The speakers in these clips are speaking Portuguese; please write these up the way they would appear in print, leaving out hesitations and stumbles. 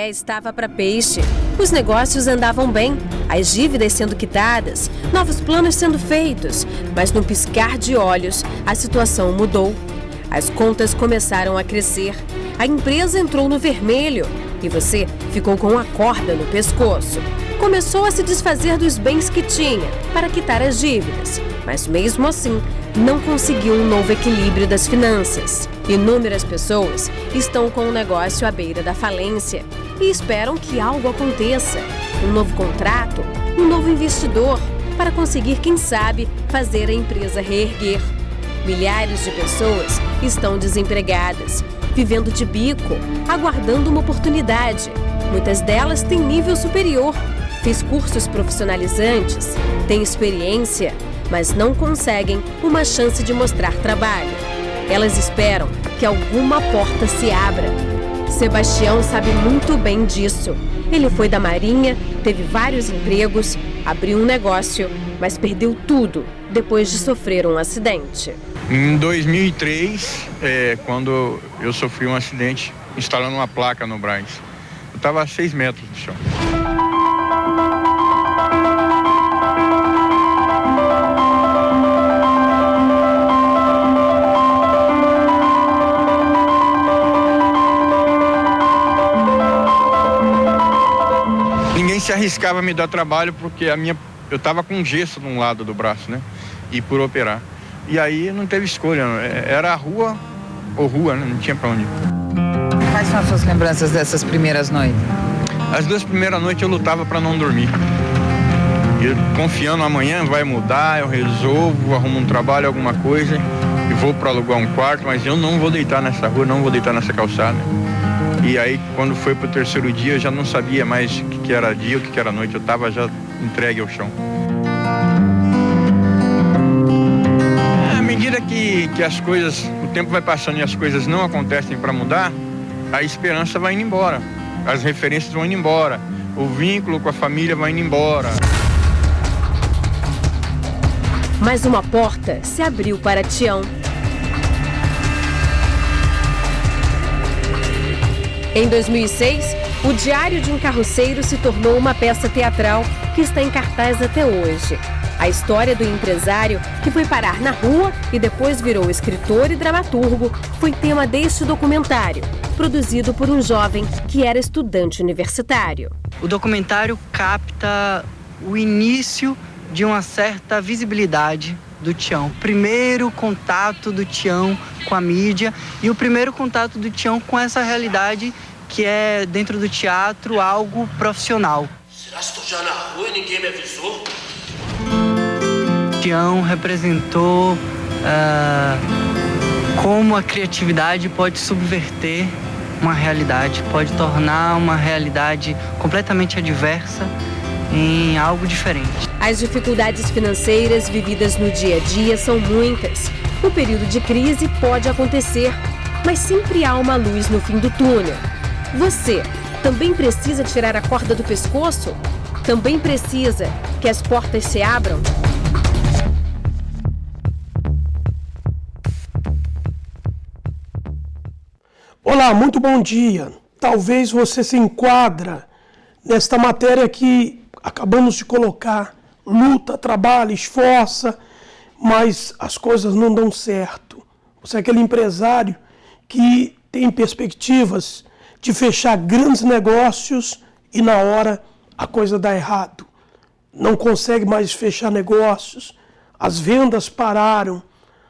maré estava para peixe. Os negócios andavam bem, as dívidas sendo quitadas, novos planos sendo feitos. Mas num piscar de olhos, a situação mudou. As contas começaram a crescer. A empresa entrou no vermelho e você ficou com a corda no pescoço. Começou a se desfazer dos bens que tinha para quitar as dívidas, mas mesmo assim não conseguiu um novo equilíbrio das finanças. Inúmeras pessoas estão com o negócio à beira da falência e esperam que algo aconteça. Um novo contrato, um novo investidor, para conseguir, quem sabe, fazer a empresa reerguer. Milhares de pessoas estão desempregadas, vivendo de bico, aguardando uma oportunidade. Muitas delas têm nível superior, fez cursos profissionalizantes, têm experiência, mas não conseguem uma chance de mostrar trabalho. Elas esperam que alguma porta se abra. Sebastião sabe muito bem disso. Ele foi da Marinha, teve vários empregos, abriu um negócio, mas perdeu tudo depois de sofrer um acidente. Em 2003, quando eu sofri um acidente instalando uma placa no Brás, eu estava a 6 metros do chão. Ninguém se arriscava a me dar trabalho porque eu estava com gesso de um lado do braço, né? E por operar. E aí não teve escolha, era rua ou rua, né? Não tinha pra onde ir. Quais são as suas lembranças dessas primeiras noites? As 2 primeiras noites eu lutava para não dormir. Eu, confiando amanhã vai mudar, eu resolvo, arrumo um trabalho, alguma coisa e vou para alugar um quarto, mas eu não vou deitar nessa rua, não vou deitar nessa calçada. E aí quando foi pro 3º dia eu já não sabia mais o que era dia, o que era noite, eu estava já entregue ao chão. À medida que as coisas, o tempo vai passando e as coisas não acontecem para mudar, a esperança vai indo embora, as referências vão indo embora, o vínculo com a família vai indo embora. Mas uma porta se abriu para Tião. Em 2006, o Diário de um Carroceiro se tornou uma peça teatral que está em cartaz até hoje. A história do empresário que foi parar na rua e depois virou escritor e dramaturgo foi tema deste documentário, produzido por um jovem que era estudante universitário. O documentário capta o início de uma certa visibilidade do Tião. O primeiro contato do Tião com a mídia e o primeiro contato do Tião com essa realidade que é, dentro do teatro, algo profissional. Será que estou já na rua e ninguém me avisou? Tião representou como a criatividade pode subverter uma realidade, pode tornar uma realidade completamente adversa em algo diferente. As dificuldades financeiras vividas no dia a dia são muitas. O período de crise pode acontecer, mas sempre há uma luz no fim do túnel. Você também precisa tirar a corda do pescoço? Também precisa que as portas se abram? Olá, muito bom dia. Talvez você se enquadra nesta matéria que acabamos de colocar. Luta, trabalha, esforça, mas as coisas não dão certo. Você é aquele empresário que tem perspectivas de fechar grandes negócios e na hora a coisa dá errado. Não consegue mais fechar negócios, as vendas pararam,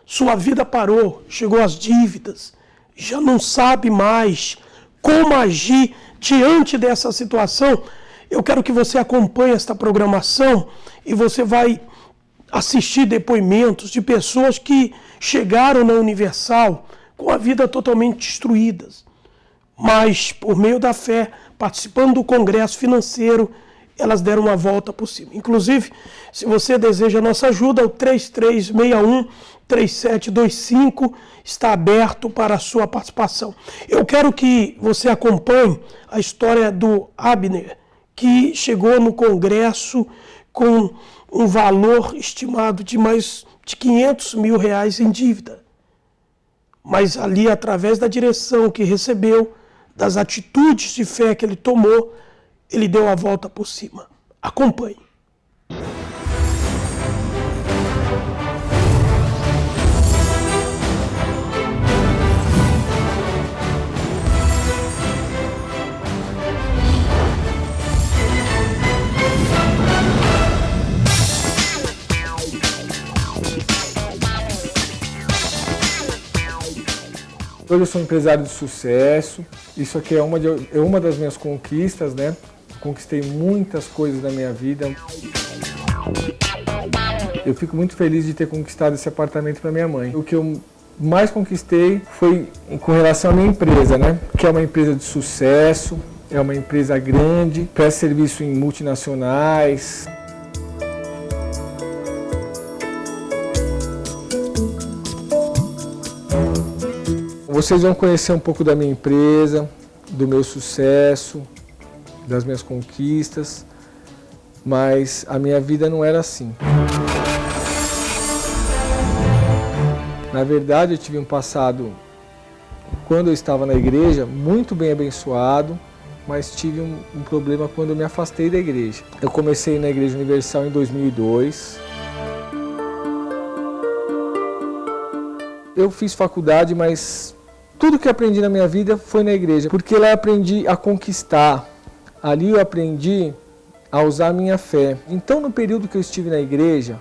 sua vida parou, chegou às dívidas, já não sabe mais como agir diante dessa situação. Eu quero que você acompanhe esta programação e você vai assistir depoimentos de pessoas que chegaram na Universal com a vida totalmente destruída, mas por meio da fé, participando do Congresso Financeiro, elas deram uma volta por cima. Inclusive, se você deseja a nossa ajuda, o 3361-3725 está aberto para a sua participação. Eu quero que você acompanhe a história do Abner, que chegou no Congresso com um valor estimado de mais de R$500 mil em dívida. Mas ali, através da direção que recebeu, das atitudes de fé que ele tomou, ele deu a volta por cima. Acompanhe. Hoje eu sou um empresário de sucesso, isso aqui é uma das minhas conquistas, né? Conquistei muitas coisas na minha vida. Eu fico muito feliz de ter conquistado esse apartamento para minha mãe. O que eu mais conquistei foi com relação à minha empresa, né? Que é uma empresa de sucesso, é uma empresa grande, presta serviço em multinacionais. Vocês vão conhecer um pouco da minha empresa, do meu sucesso, das minhas conquistas, mas a minha vida não era assim. Na verdade, eu tive um passado, quando eu estava na igreja, muito bem abençoado, mas tive um problema quando eu me afastei da igreja. Eu comecei na Igreja Universal em 2002. Eu fiz faculdade, mas tudo que aprendi na minha vida foi na igreja, porque lá eu aprendi a conquistar, ali eu aprendi a usar a minha fé. Então, no período que eu estive na igreja,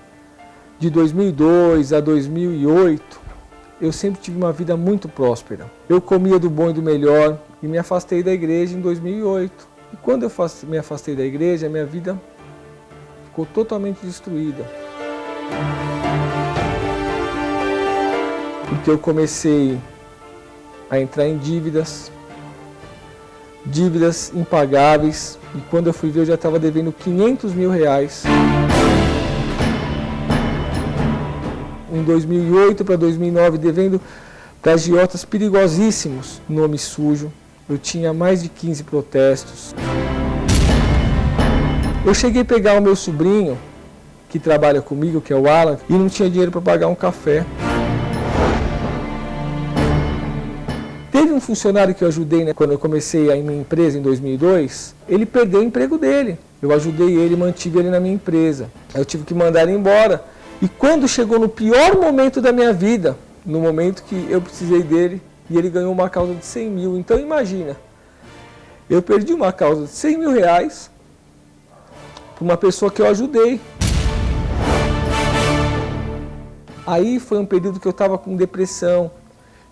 de 2002 a 2008, eu sempre tive uma vida muito próspera. Eu comia do bom e do melhor e me afastei da igreja em 2008. E quando eu me afastei da igreja, minha vida ficou totalmente destruída. Porque eu comecei a entrar em dívidas impagáveis, e quando eu fui ver eu já estava devendo 500 mil reais. Em 2008 para 2009, devendo para agiotas perigosíssimos, nome sujo. Eu tinha mais de 15 protestos. Eu cheguei a pegar o meu sobrinho, que trabalha comigo, que é o Alan, e não tinha dinheiro para pagar um café. Teve um funcionário que eu ajudei, né, quando eu comecei a minha empresa em 2002, ele perdeu o emprego dele. Eu ajudei ele, mantive ele na minha empresa. Eu tive que mandar ele embora. E quando chegou no pior momento da minha vida, no momento que eu precisei dele, e ele ganhou uma causa de 100 mil. Então imagina, eu perdi uma causa de 100 mil reais para uma pessoa que eu ajudei. Aí foi um período que eu estava com depressão.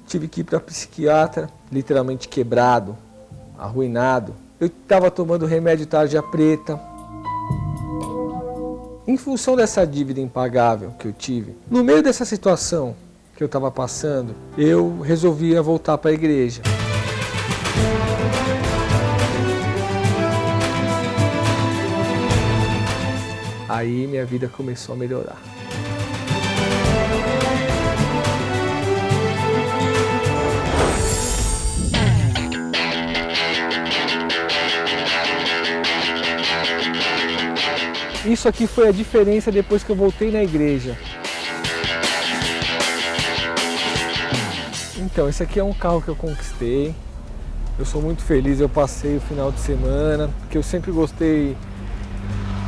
Tive que ir para psiquiatra, literalmente quebrado, arruinado. Eu estava tomando remédio tarja preta. Em função dessa dívida impagável que eu tive, no meio dessa situação que eu estava passando, eu resolvi voltar para a igreja. Aí minha vida começou a melhorar. Isso aqui foi a diferença depois que eu voltei na igreja. Então, esse aqui é um carro que eu conquistei. Eu sou muito feliz, eu passei o final de semana, porque eu sempre gostei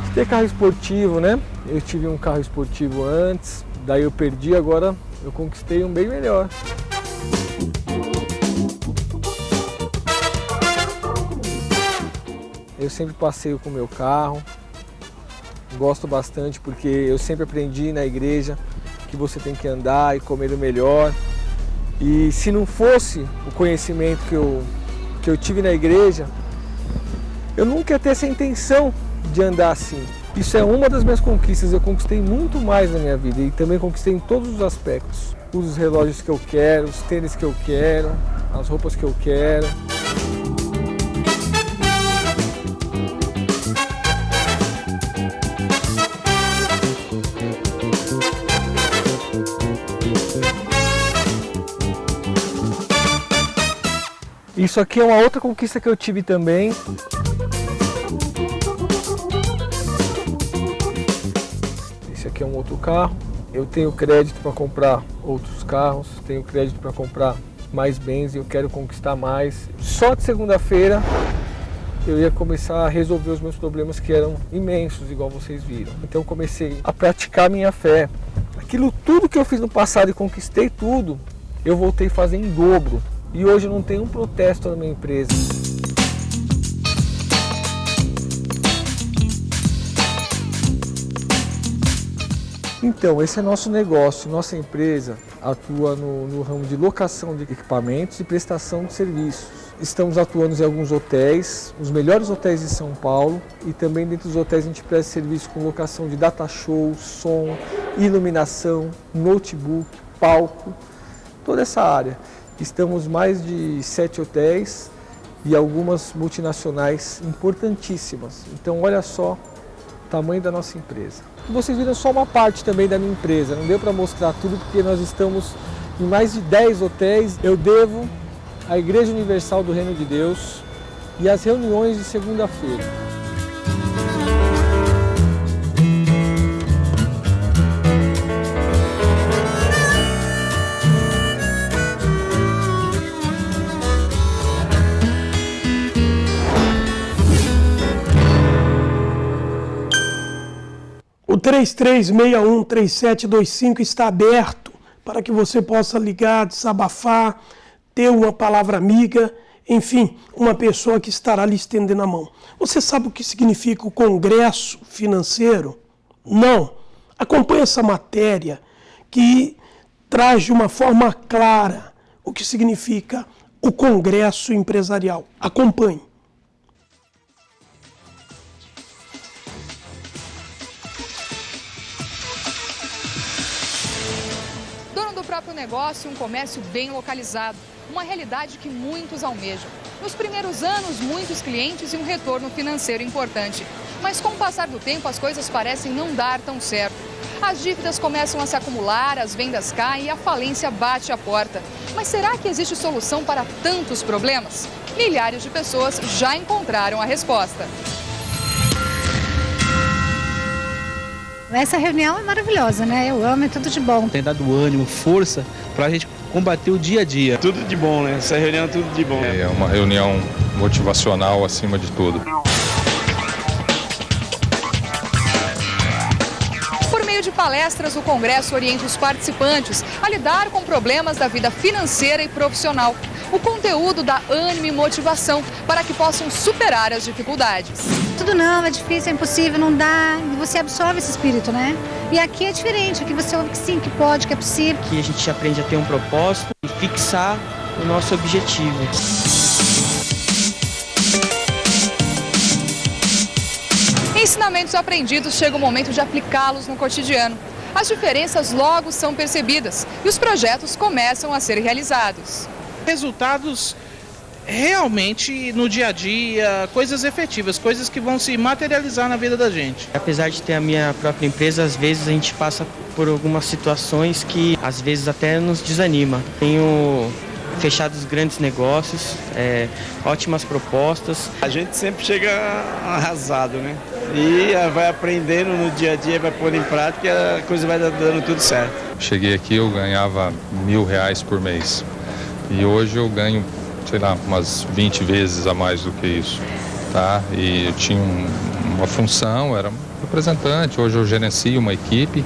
de ter carro esportivo, né? Eu tive um carro esportivo antes, daí eu perdi, agora eu conquistei um bem melhor. Eu sempre passeio com o meu carro. Gosto bastante porque eu sempre aprendi na igreja que você tem que andar e comer o melhor. E se não fosse o conhecimento que eu tive na igreja, eu nunca ia ter essa intenção de andar assim. Isso é uma das minhas conquistas, eu conquistei muito mais na minha vida e também conquistei em todos os aspectos. Uso os relógios que eu quero, os tênis que eu quero, as roupas que eu quero. Isso aqui é uma outra conquista que eu tive também. Esse aqui é um outro carro. Eu tenho crédito para comprar outros carros, tenho crédito para comprar mais bens e eu quero conquistar mais. Só de segunda-feira eu ia começar a resolver os meus problemas que eram imensos, igual vocês viram. Então eu comecei a praticar minha fé. Aquilo tudo que eu fiz no passado e conquistei tudo, eu voltei a fazer em dobro. E hoje não tem um protesto na minha empresa. Então, esse é nosso negócio. Nossa empresa atua no ramo de locação de equipamentos e prestação de serviços. Estamos atuando em alguns hotéis, os melhores hotéis de São Paulo, e também dentro dos hotéis a gente presta serviço com locação de data show, som, iluminação, notebook, palco, toda essa área. Estamos mais de 7 hotéis e algumas multinacionais importantíssimas. Então olha só o tamanho da nossa empresa. Vocês viram só uma parte também da minha empresa, não deu para mostrar tudo porque nós estamos em mais de 10 hotéis. Eu devo à Igreja Universal do Reino de Deus e às reuniões de segunda-feira. O 33613725 está aberto para que você possa ligar, desabafar, ter uma palavra amiga, enfim, uma pessoa que estará lhe estendendo a mão. Você sabe o que significa o Congresso Financeiro? Não. Acompanhe essa matéria que traz de uma forma clara o que significa o Congresso Empresarial. Acompanhe. Próprio negócio e um comércio bem localizado, uma realidade que muitos almejam. Nos primeiros anos, muitos clientes e um retorno financeiro importante. Mas com o passar do tempo, as coisas parecem não dar tão certo. As dívidas começam a se acumular, as vendas caem e a falência bate à porta. Mas será que existe solução para tantos problemas? Milhares de pessoas já encontraram a resposta. Essa reunião é maravilhosa, né? Eu amo, é tudo de bom. Tem dado ânimo, força para a gente combater o dia a dia. Tudo de bom, né? Essa reunião é tudo de bom. É uma reunião motivacional acima de tudo. Por meio de palestras, o Congresso orienta os participantes a lidar com problemas da vida financeira e profissional. O conteúdo dá ânimo e motivação para que possam superar as dificuldades. Tudo não, é difícil, é impossível, não dá, e você absorve esse espírito, né? E aqui é diferente, aqui você ouve que sim, que pode, que é possível. Aqui a gente aprende a ter um propósito e fixar o nosso objetivo. Ensinamentos aprendidos, chega o momento de aplicá-los no cotidiano. As diferenças logo são percebidas e os projetos começam a ser realizados. Resultados realmente no dia a dia, coisas efetivas, coisas que vão se materializar na vida da gente. Apesar de ter a minha própria empresa, às vezes a gente passa por algumas situações que às vezes até nos desanima. Tenho fechado os grandes negócios, ótimas propostas. A gente sempre chega arrasado, né? E vai aprendendo no dia a dia, vai pôr em prática e a coisa vai dando tudo certo. Cheguei aqui, eu ganhava R$1.000 por mês. E hoje eu ganho, sei lá, umas 20 vezes a mais do que isso, tá? E eu tinha uma função, era um representante, hoje eu gerencio uma equipe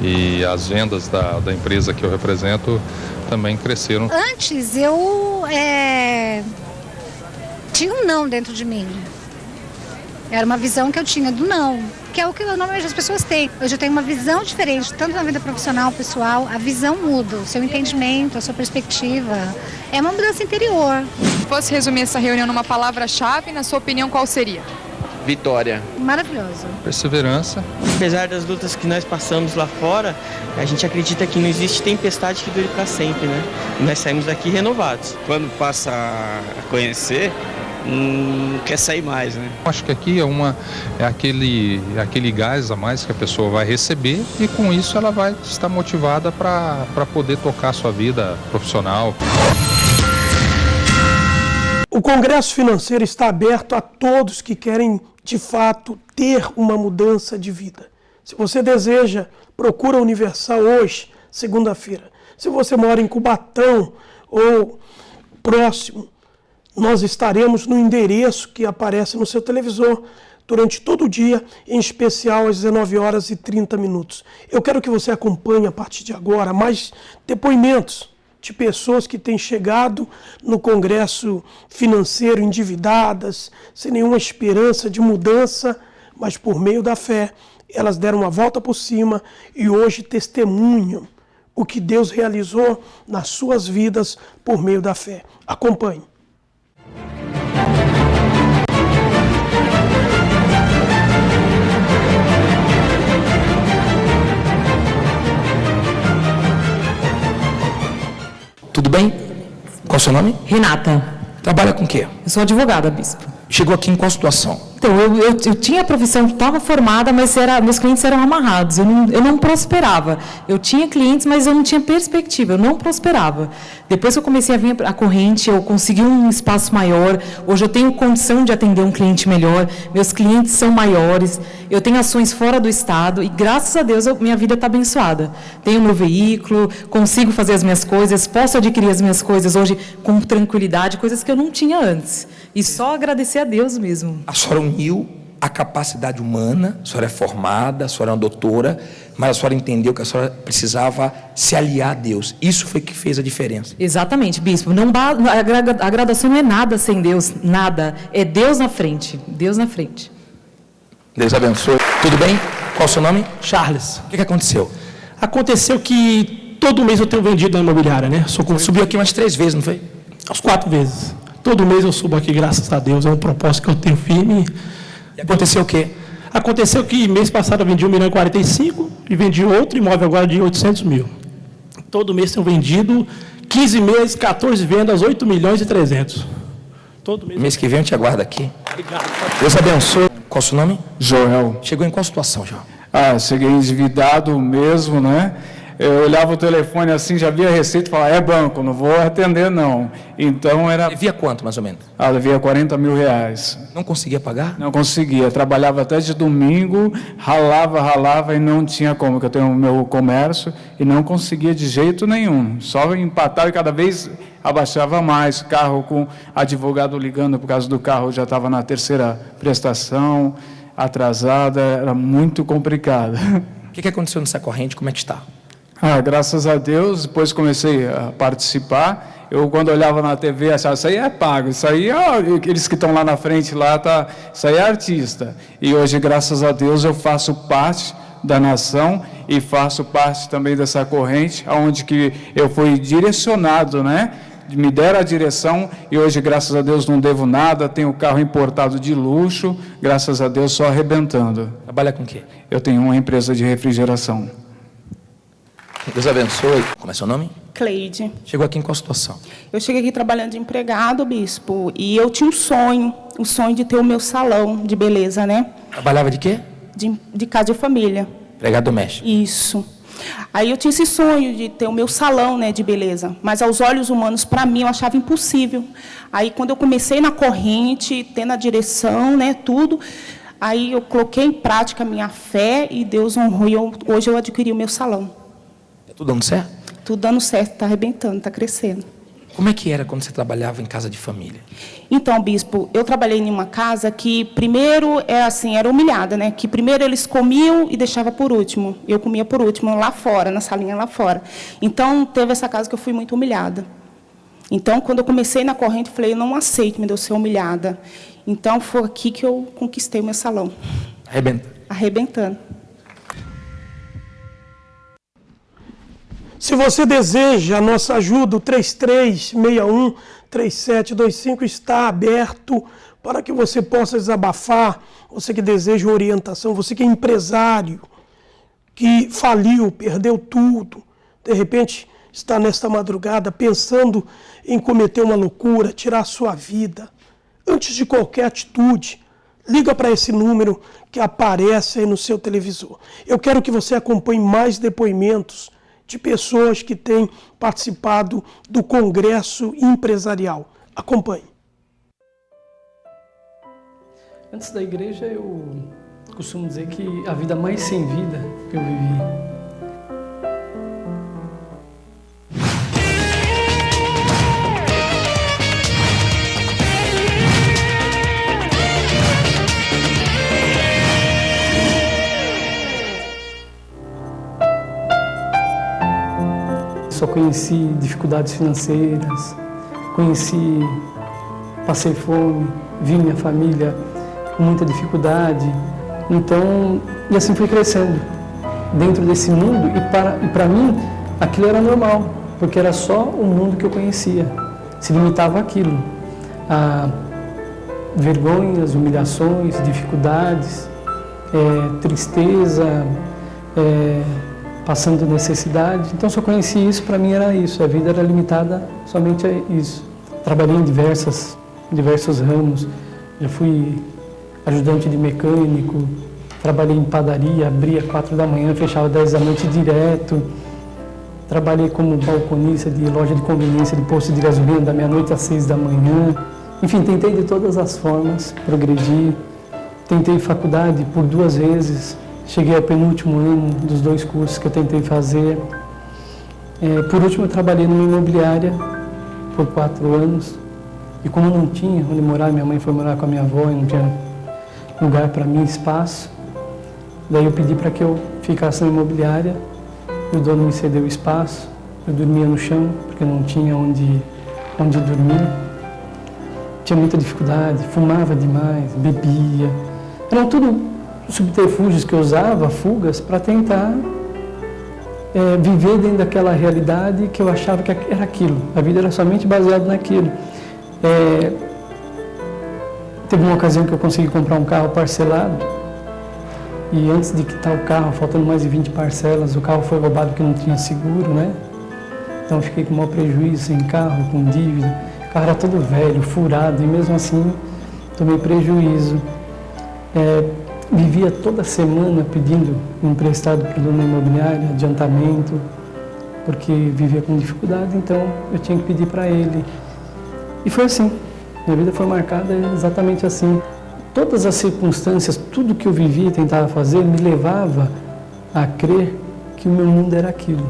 e as vendas da empresa que eu represento também cresceram. Antes eu tinha um não dentro de mim. Era uma visão que eu tinha do não, que é o que normalmente as pessoas têm. Hoje eu tenho uma visão diferente, tanto na vida profissional, pessoal, a visão muda, o seu entendimento, a sua perspectiva. É uma mudança interior. Se fosse resumir essa reunião numa palavra-chave, na sua opinião, qual seria? Vitória. Maravilhoso. Perseverança. Apesar das lutas que nós passamos lá fora, a gente acredita que não existe tempestade que dure para sempre, né? E nós saímos daqui renovados. Quando passa a conhecer, não quer sair mais, né? Acho que aqui é aquele gás a mais que a pessoa vai receber e com isso ela vai estar motivada para poder tocar a sua vida profissional. O Congresso Financeiro está aberto a todos que querem, de fato, ter uma mudança de vida. Se você deseja, procura a Universal hoje, segunda-feira. Se você mora em Cubatão ou próximo, nós estaremos no endereço que aparece no seu televisor durante todo o dia, em especial às 19h30. Eu quero que você acompanhe a partir de agora mais depoimentos de pessoas que têm chegado no Congresso financeiro endividadas, sem nenhuma esperança de mudança, mas por meio da fé, elas deram uma volta por cima e hoje testemunham o que Deus realizou nas suas vidas por meio da fé. Acompanhe. Tudo bem? Qual é o seu nome? Renata. Trabalha com o quê? Eu sou advogada, bispo. Chegou aqui em qual situação? Então, eu tinha a profissão, estava formada, mas meus clientes eram amarrados. Eu não prosperava. Eu tinha clientes, mas eu não tinha perspectiva. Eu não prosperava. Depois que eu comecei a vir a corrente, eu consegui um espaço maior. Hoje eu tenho condição de atender um cliente melhor. Meus clientes são maiores. Eu tenho ações fora do estado. E, graças a Deus, minha vida está abençoada. Tenho meu veículo, consigo fazer as minhas coisas, posso adquirir as minhas coisas hoje com tranquilidade, coisas que eu não tinha antes. E só agradecer a Deus mesmo. A senhora uniu a capacidade humana, a senhora é formada, a senhora é uma doutora, mas a senhora entendeu que a senhora precisava se aliar a Deus. Isso foi que fez a diferença. Exatamente, bispo. A graduação não é nada sem Deus, nada. É Deus na frente, Deus na frente. Deus abençoe. Tudo bem? Qual o seu nome? Charles. O que aconteceu? Aconteceu que todo mês eu tenho vendido na imobiliária, né? Subiu aqui umas 3 vezes, não foi? Umas 4 vezes. Todo mês eu subo aqui, graças a Deus. É um propósito que eu tenho firme. E aconteceu o quê? Aconteceu que mês passado eu vendi 1.045.000 e vendi outro imóvel agora de 800.000. Todo mês tenho vendido 15 meses, 14 vendas, 8.300.000. Todo mês. Mês que vem eu te aguardo aqui. Obrigado. Deus abençoe. Qual o seu nome? Joel. Chegou em qual situação, Joel? Cheguei endividado mesmo, né? Eu olhava o telefone assim, já via a receita e falava, é banco, não vou atender não. Então era... Devia quanto, mais ou menos? Devia R$40 mil. Não conseguia pagar? Não conseguia, trabalhava até de domingo, ralava e não tinha como, porque eu tenho o meu comércio e não conseguia de jeito nenhum. Só empatava e cada vez abaixava mais, carro com advogado ligando por causa do carro, já estava na 3ª prestação, atrasada, era muito complicado. O que aconteceu nessa corrente, como é que está? Graças a Deus, depois comecei a participar. Eu, quando olhava na TV, achava, isso aí é pago, isso aí, aqueles que estão lá na frente, isso aí é artista. E hoje, graças a Deus, eu faço parte da nação e faço parte também dessa corrente, onde que eu fui direcionado, né? Me deram a direção e hoje, graças a Deus, não devo nada, tenho carro importado de luxo, graças a Deus, só arrebentando. Trabalha com o quê? Eu tenho uma empresa de refrigeração. Deus abençoe. Como é seu nome? Cleide. Chegou aqui em qual situação? Eu cheguei aqui trabalhando de empregado, bispo, e eu tinha o sonho de ter o meu salão de beleza, né? Trabalhava de quê? De casa de família. Empregado doméstico. Isso. Aí eu tinha esse sonho de ter o meu salão, né, de beleza, mas aos olhos humanos, para mim, eu achava impossível. Aí, quando eu comecei na corrente, tendo a direção, né, tudo, aí eu coloquei em prática a minha fé e Deus honrou e hoje eu adquiri o meu salão. Tudo dando certo? Tudo dando certo, está arrebentando, está crescendo. Como é que era quando você trabalhava em casa de família? Então, bispo, eu trabalhei em uma casa que primeiro era humilhada, né? Que primeiro eles comiam e deixava por último. Eu comia por último lá fora, na salinha lá fora. Então, teve essa casa que eu fui muito humilhada. Então, quando eu comecei na corrente, eu falei, eu não aceito, meu Deus, ser humilhada. Então, foi aqui que eu conquistei o meu salão. Arrebentando. Se você deseja a nossa ajuda, o 3361-3725 está aberto para que você possa desabafar, você que deseja orientação, você que é empresário, que faliu, perdeu tudo, de repente está nesta madrugada pensando em cometer uma loucura, tirar a sua vida. Antes de qualquer atitude, liga para esse número que aparece aí no seu televisor. Eu quero que você acompanhe mais depoimentos de pessoas que têm participado do Congresso Empresarial. Acompanhe. Antes da igreja, eu costumo dizer que a vida mais sem vida que eu vivi. conheci dificuldades financeiras, passei fome, vi minha família com muita dificuldade. Então, e assim fui crescendo dentro desse mundo, e para mim aquilo era normal, porque era só o mundo que eu conhecia, se limitava àquilo, a vergonhas, humilhações, dificuldades, tristeza, passando necessidade. Então, se eu conhecia isso, para mim era isso, a vida era limitada somente a isso. Trabalhei em diversos ramos, já fui ajudante de mecânico, trabalhei em padaria, abria 4 da manhã, fechava 10 da noite direto. Trabalhei como balconista de loja de conveniência de posto de gasolina da meia-noite às 6 da manhã. Enfim, tentei de todas as formas progredir. Tentei faculdade por 2 vezes. Cheguei ao penúltimo ano dos 2 cursos que eu tentei fazer. Por último, eu trabalhei numa imobiliária por 4 anos. E como eu não tinha onde morar, minha mãe foi morar com a minha avó e não tinha lugar para mim, espaço. Daí eu pedi para que eu ficasse na imobiliária. O dono me cedeu espaço. Eu dormia no chão, porque não tinha onde dormir. Tinha muita dificuldade, fumava demais, bebia. Eram tudo subterfúgios que eu usava, fugas, para tentar viver dentro daquela realidade que eu achava que era aquilo. A vida era somente baseada naquilo. Teve uma ocasião que eu consegui comprar um carro parcelado e antes de quitar o carro, faltando mais de 20 parcelas, o carro foi roubado porque não tinha seguro, né? Então eu fiquei com o maior prejuízo, sem carro, com dívida. O carro era todo velho, furado e mesmo assim tomei prejuízo. Vivia toda semana pedindo emprestado para o dono da imobiliária, adiantamento, porque vivia com dificuldade, então eu tinha que pedir para ele. E foi assim, minha vida foi marcada exatamente assim. Todas as circunstâncias, tudo que eu vivia e tentava fazer, me levava a crer que o meu mundo era aquilo.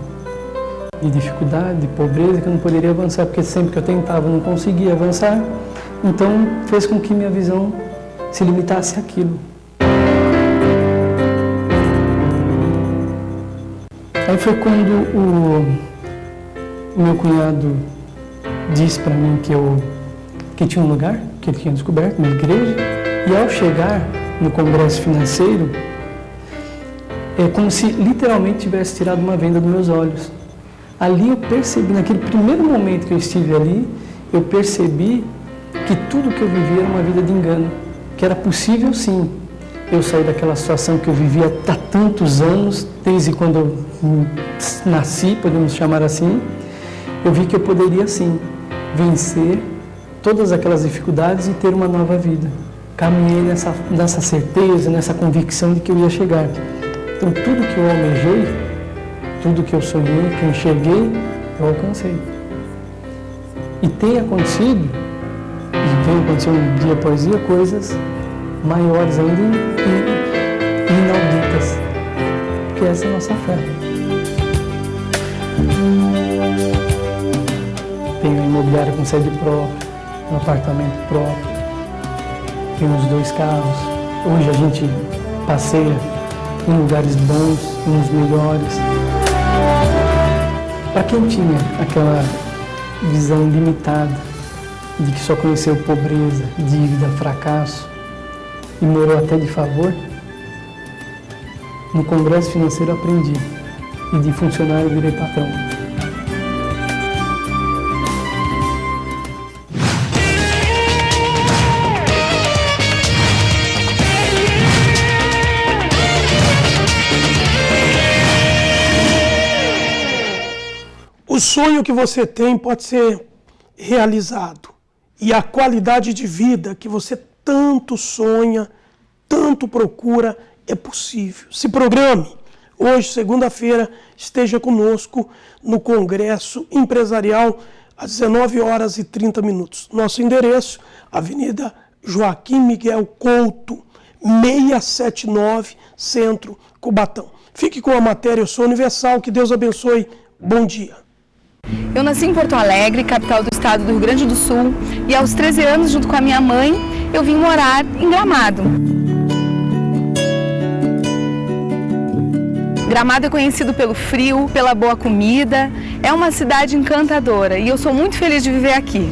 De dificuldade, de pobreza, que eu não poderia avançar, porque sempre que eu tentava eu não conseguia avançar. Então fez com que minha visão se limitasse àquilo. Aí foi quando o meu cunhado disse para mim que tinha um lugar, que ele tinha descoberto, uma igreja, e ao chegar no congresso financeiro, é como se literalmente tivesse tirado uma venda dos meus olhos. Ali eu percebi, naquele primeiro momento que eu estive ali, eu percebi que tudo que eu vivia era uma vida de engano, que era possível sim eu sair daquela situação que eu vivia há tantos anos, desde quando eu nasci, podemos chamar assim. Eu vi que eu poderia sim vencer todas aquelas dificuldades e ter uma nova vida. Caminhei nessa certeza, nessa convicção de que eu ia chegar. Então tudo que eu almejei, tudo que eu sonhei, que eu enxerguei, eu alcancei. E tem acontecido, e vem acontecendo dia após dia, coisas maiores ainda e inauditas. Porque essa é a nossa fé. Tenho uma imobiliária com sede própria, um apartamento próprio, tenho os 2 carros. Hoje a gente passeia em lugares bons, uns melhores. Para quem tinha aquela visão limitada de que só conheceu pobreza, dívida, fracasso e morou até de favor, no congresso financeiro aprendi e de funcionário eu virei patrão. O sonho que você tem pode ser realizado. E a qualidade de vida que você tanto sonha, tanto procura, é possível. Se programe. Hoje, segunda-feira, esteja conosco no Congresso Empresarial às 19h30. Nosso endereço, Avenida Joaquim Miguel Couto, 679, Centro, Cubatão. Fique com a matéria Eu Sou Universal. Que Deus abençoe. Bom dia. Eu nasci em Porto Alegre, capital do estado do Rio Grande do Sul, e aos 13 anos, junto com a minha mãe, eu vim morar em Gramado. Gramado é conhecido pelo frio, pela boa comida, é uma cidade encantadora e eu sou muito feliz de viver aqui.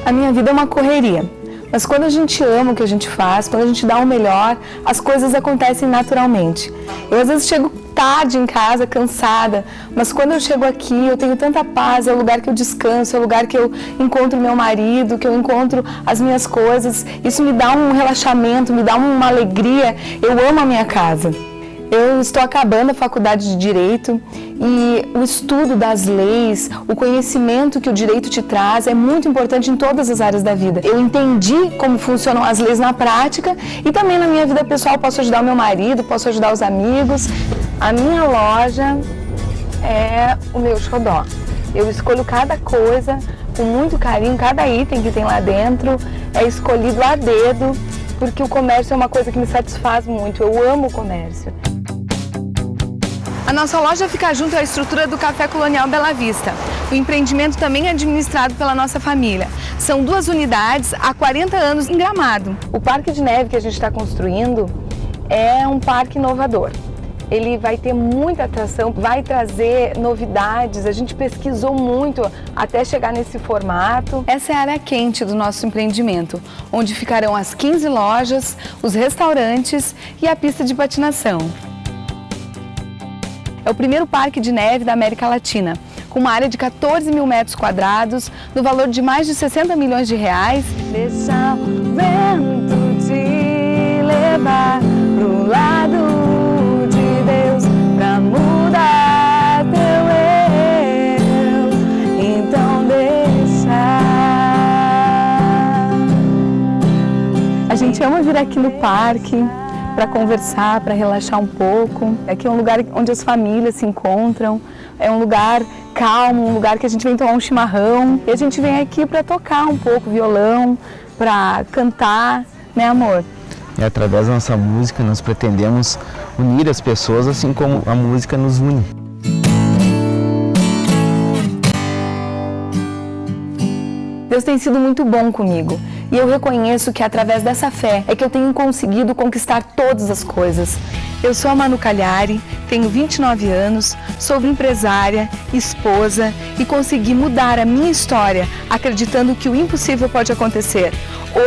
A minha vida é uma correria, mas quando a gente ama o que a gente faz, quando a gente dá o melhor, as coisas acontecem naturalmente. Eu às vezes chego tarde em casa, cansada, mas quando eu chego aqui eu tenho tanta paz, é o lugar que eu descanso, é o lugar que eu encontro meu marido, que eu encontro as minhas coisas, isso me dá um relaxamento, me dá uma alegria, eu amo a minha casa. Eu estou acabando a faculdade de Direito e o estudo das leis, o conhecimento que o direito te traz é muito importante em todas as áreas da vida. Eu entendi como funcionam as leis na prática e também na minha vida pessoal posso ajudar o meu marido, posso ajudar os amigos. A minha loja é o meu xodó. Eu escolho cada coisa com muito carinho, cada item que tem lá dentro é escolhido a dedo, porque o comércio é uma coisa que me satisfaz muito, eu amo o comércio. A nossa loja fica junto à estrutura do Café Colonial Bela Vista. O empreendimento também é administrado pela nossa família. São 2 unidades há 40 anos em Gramado. O Parque de Neve que a gente está construindo é um parque inovador. Ele vai ter muita atração, vai trazer novidades, a gente pesquisou muito até chegar nesse formato. Essa é a área quente do nosso empreendimento, onde ficarão as 15 lojas, os restaurantes e a pista de patinação. É o primeiro parque de neve da América Latina, com uma área de 14 mil metros quadrados, no valor de mais de 60 milhões de reais. Deixa o vento te levar pro lado de Deus, pra mudar teu eu, então deixa. A gente ama vir aqui no parque para conversar, para relaxar um pouco. Aqui é um lugar onde as famílias se encontram, é um lugar calmo, um lugar que a gente vem tomar um chimarrão. E a gente vem aqui para tocar um pouco violão, para cantar, né, amor? E através da nossa música nós pretendemos unir as pessoas assim como a música nos une. Deus tem sido muito bom comigo e eu reconheço que através dessa fé é que eu tenho conseguido conquistar todas as coisas. Eu sou a Manu Cagliari, tenho 29 anos, sou empresária, esposa e consegui mudar a minha história acreditando que o impossível pode acontecer.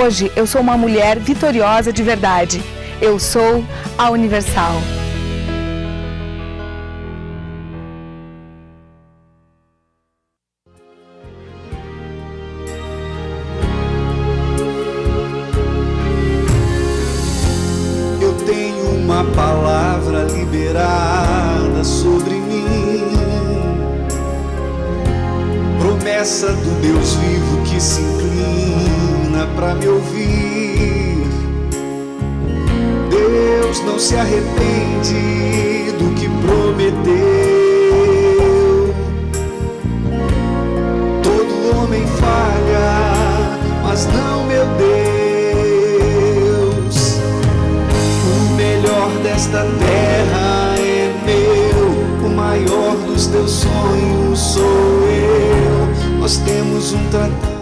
Hoje eu sou uma mulher vitoriosa de verdade. Eu sou a Universal. Uma palavra liberada sobre mim, promessa do Deus vivo que se inclina para me ouvir. Deus não se arrepende do que prometeu. Todo homem falha, mas não meu Deus. Esta terra é meu, o maior dos teus sonhos sou eu. Nós temos um tratado.